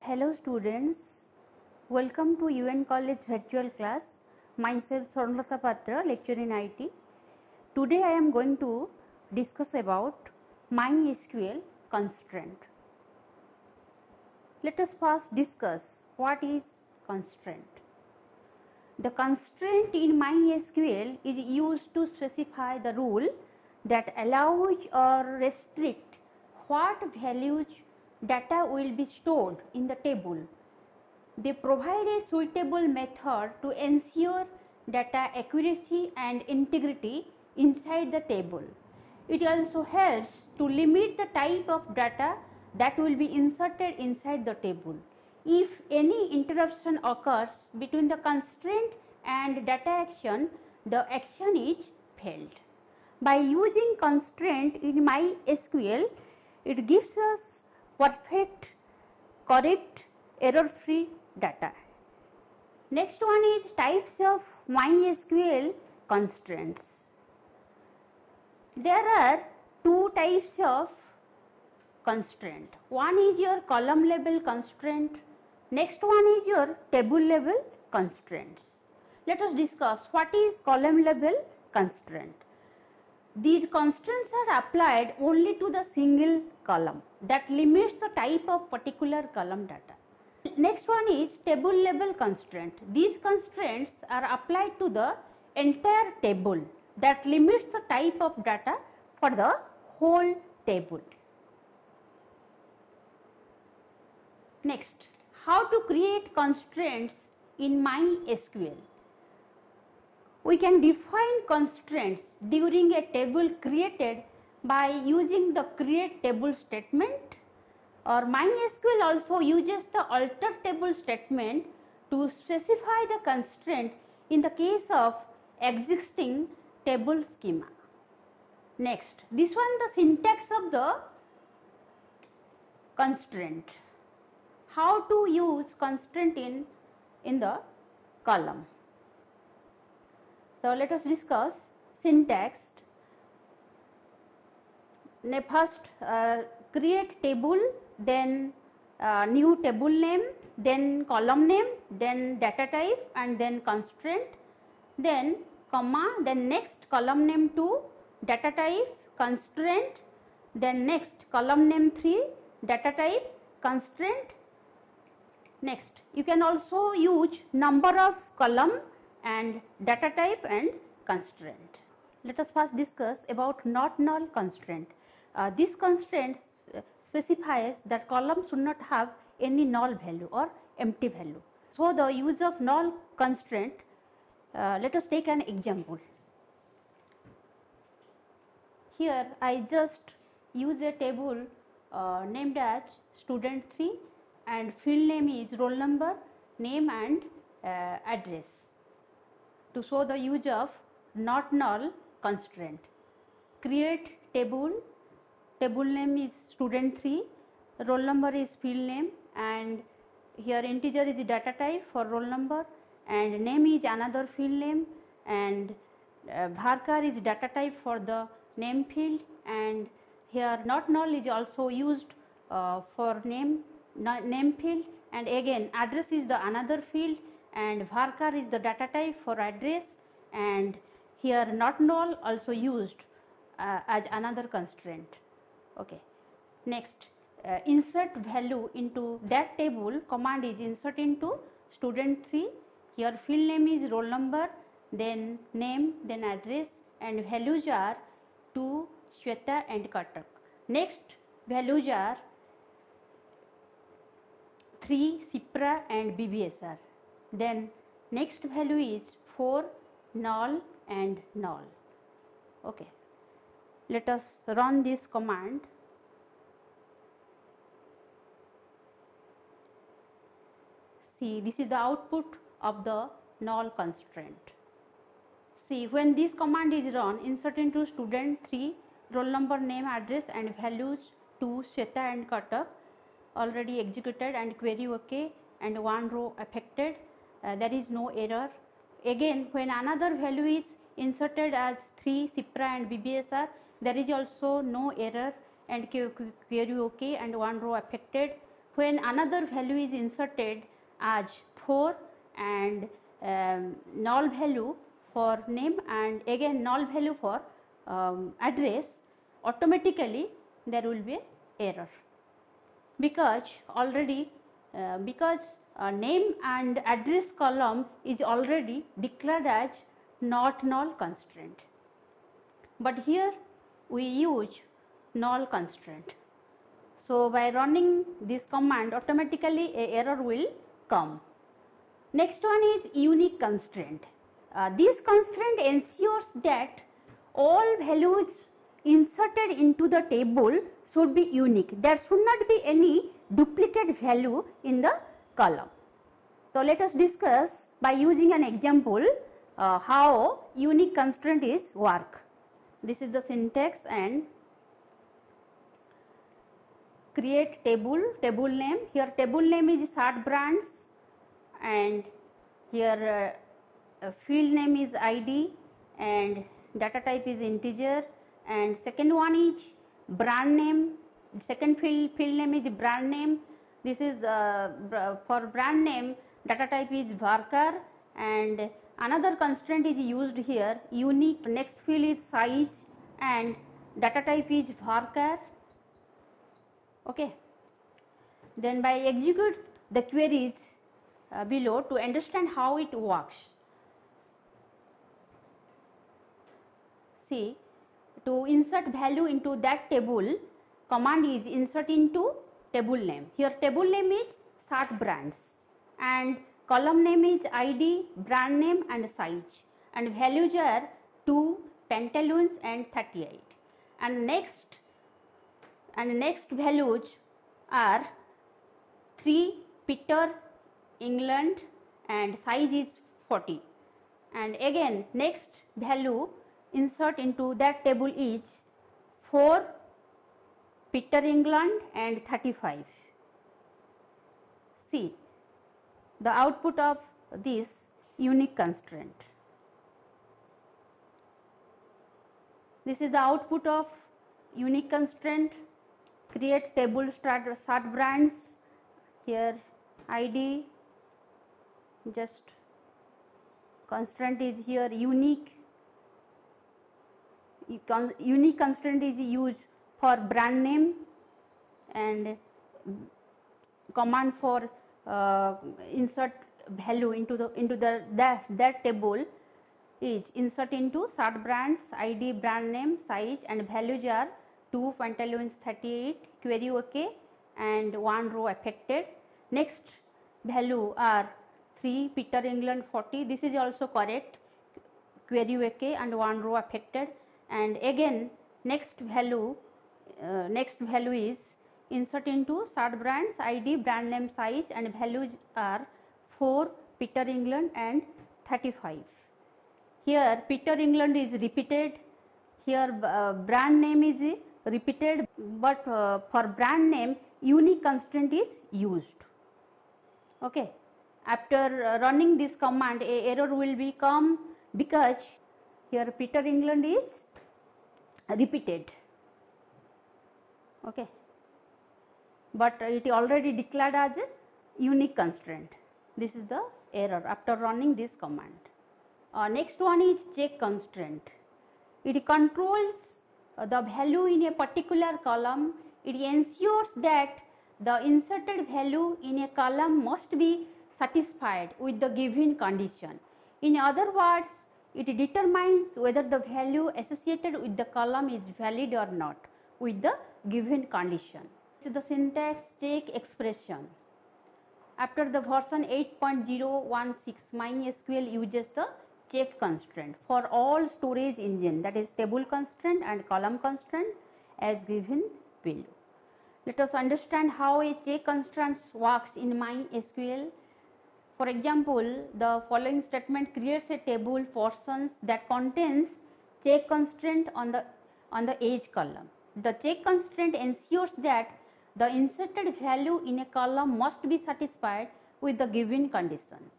Hello students, welcome to UN College virtual class. Myself Swarnalata Patra, lecturer in IT. Today I am going to discuss about MySQL constraint. Let us first discuss what is constraint. The constraint in MySQL is used to specify the rule that allows or restrict what values data will be stored in the table. They provide a suitable method to ensure data accuracy and integrity inside the table. It also helps to limit the type of data that will be inserted inside the table. If any interruption occurs between the constraint and data action, the action is failed. By using constraint in MySQL, it gives us perfect, correct, error-free data. Next one is types of MySQL constraints. There are two types of constraint. One is your column level constraint. Next one is your table level constraints. Let us discuss what is column level constraint. These constraints are applied only to the single column that limits the type of particular column data. Next one is table level constraint. These constraints are applied to the entire table that limits the type of data for the whole table. Next, how to create constraints in MySQL. We can define constraints during a table created by using the create table statement, or MySQL also uses the alter table statement to specify the constraint in the case of existing table schema. Next, this one the syntax of the constraint. How to use constraint in the column. So, let us discuss syntax. First create table, then new table name, then column name, then data type and then constraint, then comma, then next column name 2, data type, constraint, then next column name 3, data type, constraint. Next, you can also use number of column and data type and constraint. Let us first discuss about not null constraint. This constraint specifies that column should not have any null value or empty value. So, the use of null constraint, let us take an example. Here I just use a table named as student 3 and field name is roll number, name and address, to show the use of not null constraint. Create table, table name is student 3, roll number is field name, and here integer is data type for roll number and name is another field name, and varchar is data type for the name field, and here not null is also used for name field, and again address is the another field and varchar is the data type for address, and here not null also used as another constraint. Okay. Next, insert value into that table command is insert into student 3. Here field name is roll number, then name, then address, and values are 2, Shweta and Katak. Next values are 3, Sipra and BBSR. Then next value is 4, null and null. Okay. Let us run this command. See, this is the output of the null constraint. See, when this command is run, insert into student 3, roll number, name, address and values 2, Shweta and Katak, already executed and query OK, and one row affected, there is no error. Again, when another value is inserted as 3, Sipra and BBSR, there is also no error and query OK and one row affected. when another value is inserted as 4 and null value for name and again null value for address, automatically there will be error, because already name and address column is already declared as not null constraint, but here we use null constraint. So by running this command, automatically a error will come. Next one is unique constraint. This constraint ensures that all values inserted into the table should be unique. There should not be any duplicate value in the column. So let us discuss by using an example how unique constraint is work. This is the syntax and create table name. Here table name is sort brands and here field name is ID and data type is integer, and second one is brand name. Second field name is brand name. This is for brand name data type is varchar, and another constraint is used here unique. Next field is size and data type is varchar. Okay. Then by execute the queries below to understand how it works. See, to insert value into that table, command is insert into table name. Here table name is sort brands and column name is ID, brand name and size, and values are 2, pantaloons and 38, and next values are 3, Peter, England, and size is 40, and again next value insert into that table is 4, Peter, England and 35. See the output of this unique constraint. This is the output of unique constraint. Create table sort brands. Here ID, just constraint is here unique. Unique constraint is used for brand name, and command for insert value into that table is insert into sort brands, ID, brand name, size, and values are 2, pantaloons 38, query OK, and 1 row affected. Next value are 3, Peter, England 40. This is also correct, query OK, and 1 row affected. And again next value is insert into sort brands, ID, brand name, size, and values are 4, Peter, England and 35. Here Peter, England is repeated. Here brand name is repeated, but for brand name unique constraint is used. Okay. After running this command, a error will become because here Peter, England is repeated. Okay. But it already declared as a unique constraint. This is the error after running this command. Next one is check constraint. It controls the value in a particular column. It ensures that the inserted value in a column must be satisfied with the given condition. In other words, it determines whether the value associated with the column is valid or not with the given condition. This is the syntax check expression. After the version 8.016, MySQL uses the check constraint for all storage engine, that is table constraint and column constraint as given below. Let us understand how a check constraint works in MySQL. For example, the following statement creates a table portions that contains check constraint on the edge column. The check constraint ensures that the inserted value in a column must be satisfied with the given conditions.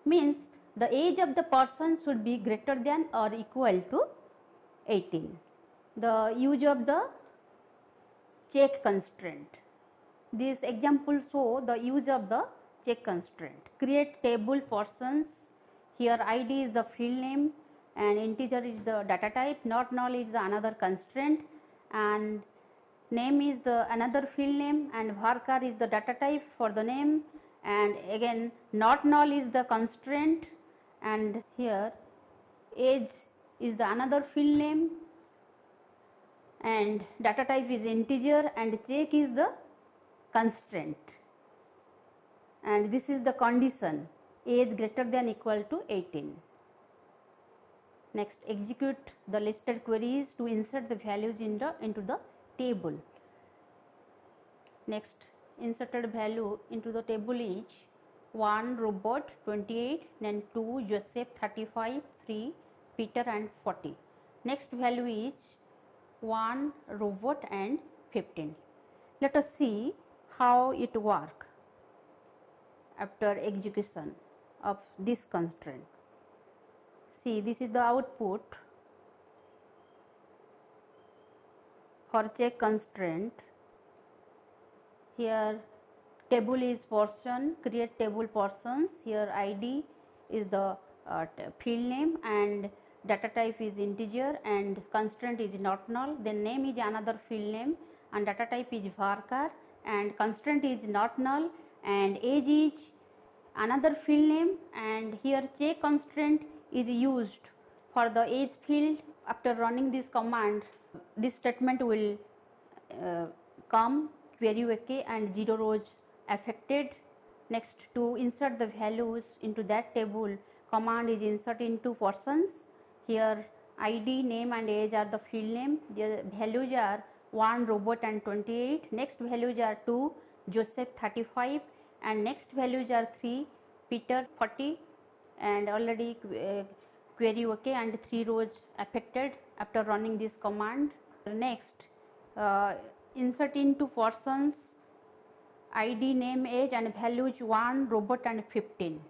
Means the age of the person should be greater than or equal to 18. The use of the check constraint. This example show the use of the check constraint. Create table persons. Here ID is the field name and integer is the data type. Not null is the another constraint and name is the another field name and varchar is the data type for the name, and again not null is the constraint, and here age is the another field name and data type is integer and check is the constraint, and this is the condition age greater than equal to 18. Next, execute the listed queries to insert the values into the table. Next, inserted value into the table is 1 Robert 28, then 2 Joseph 35, 3 Peter and 40. Next value is 1 Robert and 15. Let us see how it work after execution of this constraint. See, this is the output for check constraint. Here table is person, create table persons. Here ID is the field name and data type is integer and constraint is not null. Then name is another field name and data type is varchar and constraint is not null and age is another field name, and here check constraint is used for the age field. After running this command, this statement will come query OK and 0 rows affected. Next, to insert the values into that table, command is insert into persons. Here ID, name and age are the field name. The values are 1 Robert and 28. Next values are 2 Joseph 35 and next values are 3 Peter 40, and already query OK and 3 rows affected after running this command. Next, insert into persons ID, name, age and values 1 Robert and 15.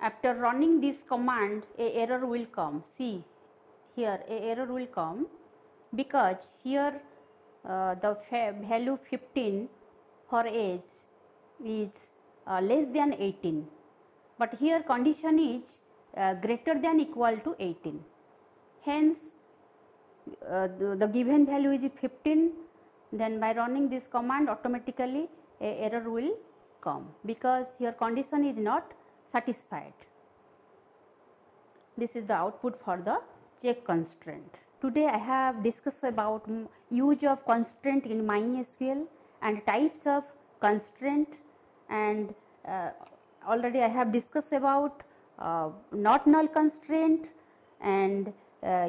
After running this command, a error will come. See, here a error will come because here the value 15 for age is less than 18, but here condition is greater than equal to 18. Hence, the given value is 15. Then by running this command, automatically a error will come because here condition is not satisfied. This is the output for the check constraint. Today I have discussed about use of constraint in MySQL and types of constraint, and already I have discussed about not null constraint and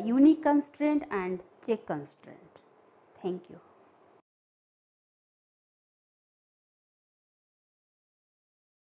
unique constraint and check constraint. Thank you.